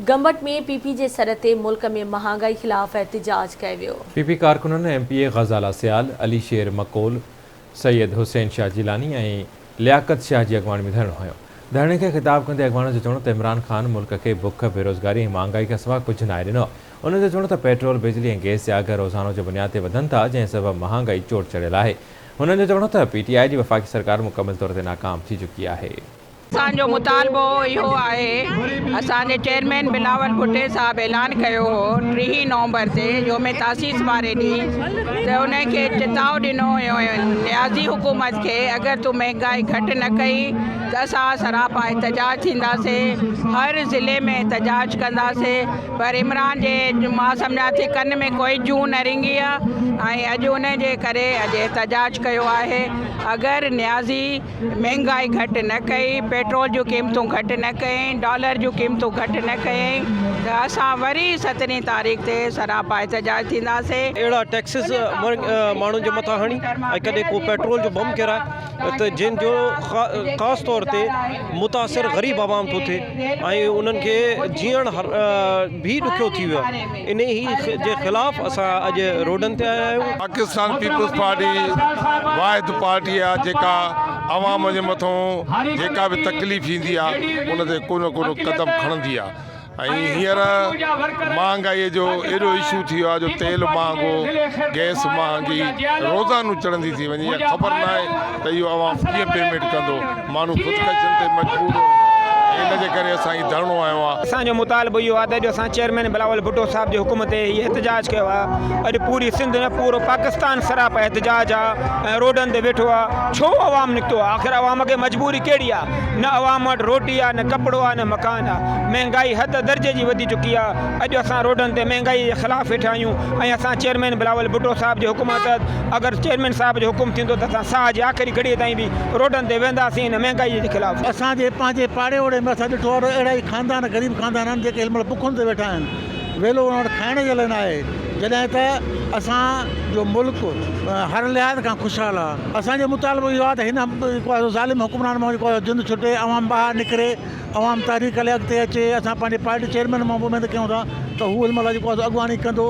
गंबट में पीपी जे सर ते मुल्क में महांगाई खिलाफ एहतजाज कयो वियो। पीपी कारकुनन एमपीए ग़ज़ाला सियाल, अली शेर मकोल, सैयद हुसैन शाह जिलानी ऐं लियाकत शाह जी अॻवानी में धरणो हुयो। धरणे खे ख़िताब कंदे अॻवान जो चवणो त इमरान ख़ान मुल्क खे बुख, बेरोज़गारी ऐं महांगाई खां सवाइ कुझु नाहे ॾिनो। उन्हनि जो चवणो त पेट्रोल, बिजली ऐं गैस जा अघ रोज़ानो जे बुनियाद ते वधनि था, जंहिं सबबु महांगाई चोट चढ़ियल आहे। हुननि जो चवणो त पीटीआई जी वफ़ाक़ी सरकार मुकमल तौर ते नाकाम थी चुकी आहे। असांजो मुतालबो इहो आहे, असांजे चेयरमैन बिलावल भुट्टे साहब ऐलान कयो हो 3 नवंबर ते योम तासीस वारे ॾींहुं त उनखे चिताव ॾिनो हुयो नियाज़ी हुकूमत खे, अगरि तूं महांगाई घटि न कई त असां सरापा एहतजाज थींदासीं, हर ज़िले में एहतजाज कंदासीं। पर इमरान जे मां सम्झां थी कन में कोई जूं न रिंगी आहे ऐं अॼु उन जे करे अॼु एहतजाज कयो आहे। अगरि नियाज़ी महांगाई घटि न कई, पेट्रोल जूं क़ीमतूं घटि न कयईं, डॉलर जूं क़ीमतूं घटि न कयईं त असां वरी 17 तारीख़ ते सरापा एहतजाज थींदासीं। अहिड़ा टैक्सिस माण्हुनि जे मथां हणी ऐं कॾहिं को पेट्रोल जो बम किराए त जंहिंजो ख़ासि तौर ते मुतासिर ग़रीब आवाम थो थिए ऐं उन्हनि खे जीअण बि ॾुखियो थी वियो आहे। इन ई जे ख़िलाफ़ असां अॼु रोडनि ते आया आहियूं। पाकिस्तान पीपल्स पार्टी वाहिद पार्टी आहे जेका आवाम जे मथां जेका बि तकलीफ़ ईंदी आहे उन ते को न को क़दम खणंदी आहे। ऐं हींअर महांगाईअ जो एॾो इशू थी वियो आहे जो तेल महांगो, गैस महांगी रोज़ानो चढ़ंदी थी वञे। ख़बर न आहे त इहो आवाम कीअं पेमेंट कंदो, माण्हू ख़ुदकशीनि ते मजबूर इन जे करे असां ही धरणो आयो आहे। असांजो मुतालबो इहो आहे त असां चेयरमैन बिलावल भुट्टो साहब जी हुकुम ते हीअ एहतजाज कयो आहे। अॼु पूरी सिंध में पूरो पाकिस्तान सरापा एहतजाज आहे ऐं रोडनि ते वेठो आहे। छो अवाम निकितो आहे? आख़िर अवाम खे मजबूरी कहिड़ी आहे? न अवाम वटि रोटी आहे, न कपिड़ो आहे, न मकान आहे। महांगाई हद दर्जे जी वधी चुकी आहे। अॼु असां रोडनि ते महांगाई जे ख़िलाफ़ वेठा आहियूं ऐं असां चेयरमैन बिलावल भुट्टो साहब जी हुकुम तहत अगरि चेयरमैन साहब जो हुकुम थींदो त असां साह जे आख़िरी घड़ीअ ताईं बि रोडनि ते वेंदासीं इन महांगाई जे ख़िलाफ़। असांजे पंहिंजे पाड़े ओड़े में असां ॾिठो आहे अहिड़ा ई ख़ानदान, ग़रीब ख़ानदान आहिनि जेके हिन महिल बुखुनि ते वेठा आहिनि। वेलो उन वटि खाइण जे लाइ न आहे, जॾहिं त असांजो मुल्क हर लिहाज़ खां ख़ुशहाल आहे। असांजो मुतालबो इहो आहे त हिन ज़ालिम हुकुमरान मां जिंद छुटे, अवाम ॿाहिरि निकिरे, अवाम तहरीक लाइ अॻिते अचे। असां पंहिंजे पार्टी चेयरमैन मां उमेदु कयूं था त हू हिन महिल जेको आहे अॻवानी कंदो।